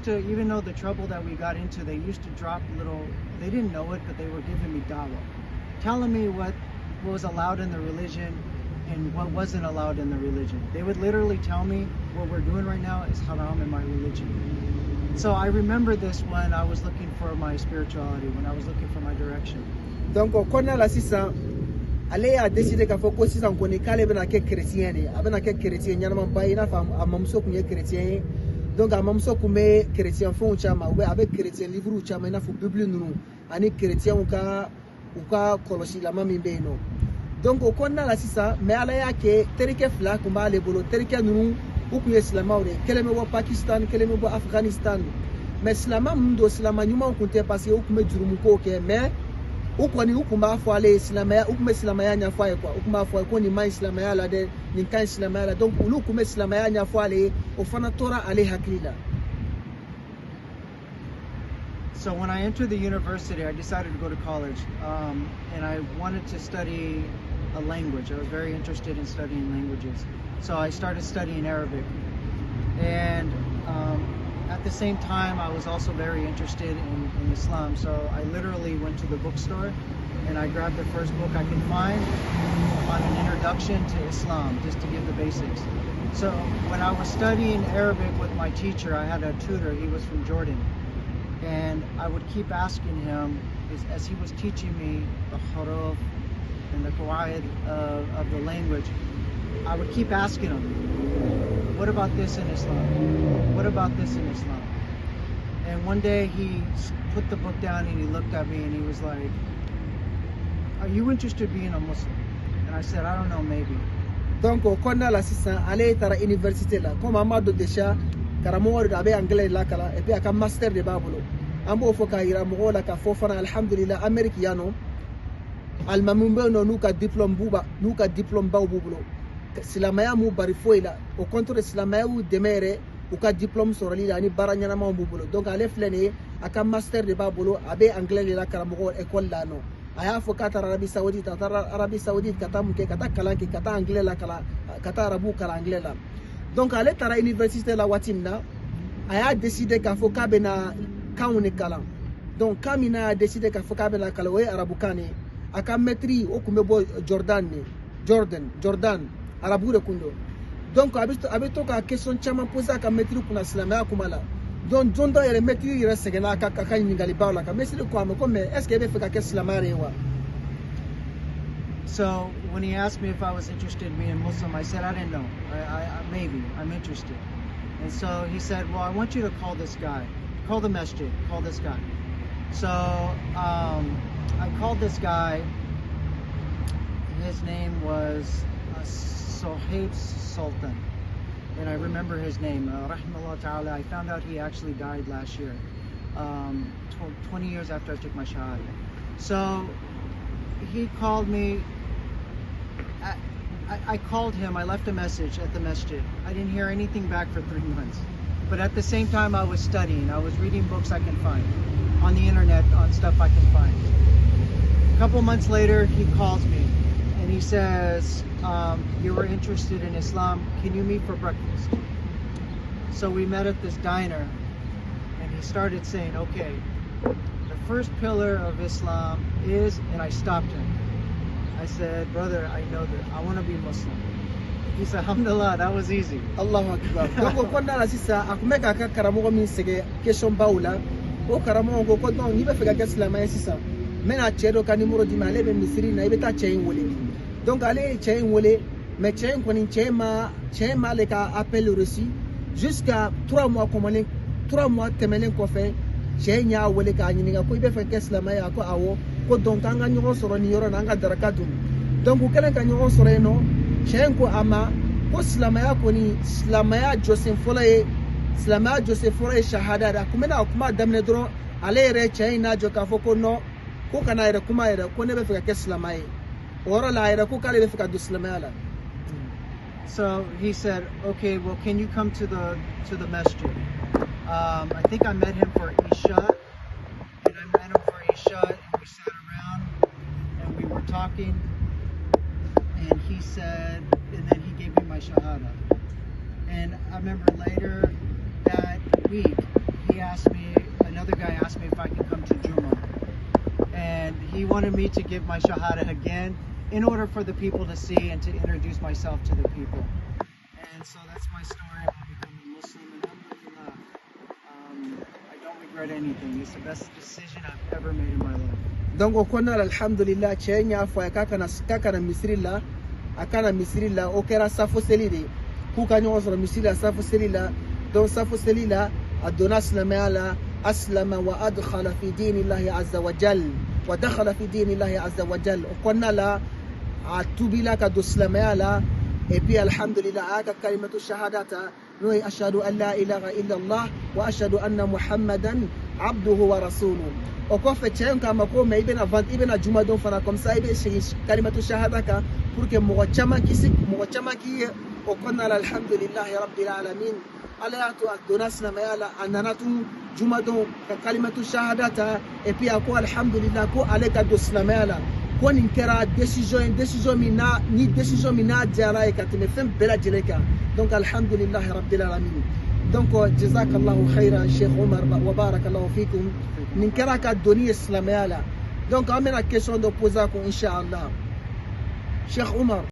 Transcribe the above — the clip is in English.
to, even though the trouble that we got into, they used to drop little, they didn't know it, but they were giving me dawah, telling me what was allowed in the religion and what wasn't allowed in the religion. They would literally tell me what we're doing right now is haram in my religion. So I remember this when I was looking for my spirituality, when I was looking for my direction. Donc quand on a l'assistant, allez a décidé qu'à faut que si on connaît qu'elle ben à quel chrétien ni, à ben à quel chrétien, n'y a même pas une femme à mamso qu'on est chrétien. Donc à mamso qu'on est chrétien font chama, ou avec chrétien livre ou chama, il faut bible nous, ani chrétien ou ka kolosi la mami beno. Donc au qu'on a l'assistant, mais allez à que terike fla qu'on va les bolo, terike nous ou que islama ou quel est le Pakistan, quel est le Afghanistan. Mais islama mundo islama nyuma on compte passer ou que jurumuko que mais ukwani ukuma fo ale islamaya ukuma islamaya nya fo kwa ukuma fo ko ni ma islamaya la de ni kan islamaya la donc ulu kuma islamaya nya fo ale o fana tora ale haklila. So when I entered the university, I decided to go to college, and I wanted to study a language. I was very interested in studying languages, so I started studying Arabic, and at the same time, I was also very interested in Islam, so I literally went to the bookstore and I grabbed the first book I could find on an introduction to Islam, just to give the basics. So when I was studying Arabic with my teacher, I had a tutor, he was from Jordan, and I would keep asking him, as he was teaching me the huruf and the qawaid of the language, I would keep asking him, what about this in Islam? What about this in Islam? And one day he put the book down and he looked at me and he was like, are you interested in being a Muslim? And I said, I don't know, maybe. Donc quand on a l'assistant aller à l'université là, comme Amadou déjà karamo abe anglais là kala et puis aka master de babulo. Ambo fo ka ira mo la ka fo fana alhamdulillah americano. Almamumbe no nuka diplôme buba, nuka diplôme ba bubulo. Silamaya mu bari foila au contre silamaya ou demere ou ka diplôme sorali la ni baranyana ma bubulo donc ale flene aka master de babulo abe anglais la karamo école là no aya fo kata Arabie Saoudite kata muke kata kalanki kata anglais la kala kata arabu kala anglais la donc ale tara université la watimna aya décidé ka fo ka bena kaune kala donc kamina a décidé ka fo ka bena kala we arabu kane aka maîtrise o kumebo Jordan arabu de kundo donc abito ka question chama posa ka metri kuna islamia kumala donc jondo ere metri ere segena ka ni galibala ka mesri ko am est-ce que be fika ke islamia rewa. So when he asked me if I was interested in being Muslim, I said I didn't know. Maybe I'm interested. And so he said, well, I want you to call this guy, call the masjid, call this guy. So I called this guy. His name was Sohaib Sultan, and I remember his name, rahimahullah ta'ala. I found out he actually died last year, 20 years after I took my shahada. So he called me, I called him, I left a message at the masjid. I didn't hear anything back for 3 months, but at the same time I was studying, I was reading books I can find, on the internet, on stuff I can find. A couple months later, he calls me, and he says, you were interested in Islam, can you meet for breakfast? So we met at this diner, and he started saying, okay, the first pillar of Islam is, and I stopped him. I said, brother, I know that, I want to be Muslim. He said, alhamdulillah, that was easy. Allahu Akbar. Donc quand on a sisa akumeka ka karamo mi sege question baula o karamo go ko don ni be fega ke islam ay sisa mena chedo ka numero di male be misri na ibe ta chain wole donc ale chain wole mais chain ko ni chain le ka appel reçu jusqu'à 3 mois comme 3 mois temelen ko fe chain ya wole ka ni nga ko ibe fega ke islam ay ko awo ko donc anga nyo soro ni yoro na nga darakatu donc ko kelen ka nyo soro no chain ko ama ko islamaya ko ni islamaya Joseph Folaye shahada da kuma na kuma damne dron ale re chaina jo ka foko no ko kana ere kuma ere ko ne be fika ke islamaya ora la ere ko kale be fika du islamaya la. So he said, okay, well, can you come to the masjid? I think I met him for Isha, and we sat around and we were talking, and he said, and then he gave me my shahada. And I remember later that week he another guy asked me if I could come to Juma, and he wanted me to give my shahada again in order for the people to see and to introduce myself to the people. And so that's my story about becoming Muslim. Alhamdulillah, I don't regret anything. It's the best decision I've ever made in my life. Donc okona alhamdulillah chenya fo kaka na misrilla akana misrilla okera safo selide kuka nyosro misrilla safo selila don safo selila adona islamala aslama wa adkhala fi dinillahi azza wa jal wa dakhala fi dinillahi azza wa jal okona la atubila ka do islamala et puis alhamdulillah aka kalimatu shahadata no ashhadu an la ilaha illa allah wa ashhadu anna muhammadan abduhu wa rasuluhu. Au fait, tu as un camako, mais il y a un juma don fana comme ça, il y a kalimatu shahadaka pour que mo chama ki au konna alhamdulillah rabbil alamin alayatu adonasna mayala ananatu juma don kalimatu shahadata et puis ako alhamdulillah ko aleka dosna mayala ko ni kera décision mina jara e katme fem bela jeleka. Donc alhamdulillah rabbil alamin. Donc jazakallahu khairan Cheikh Oumar wa barakallahu fikum. Ninkera ka doni islamiyala. Donc amena question de poser ko inshallah. Cheikh Oumar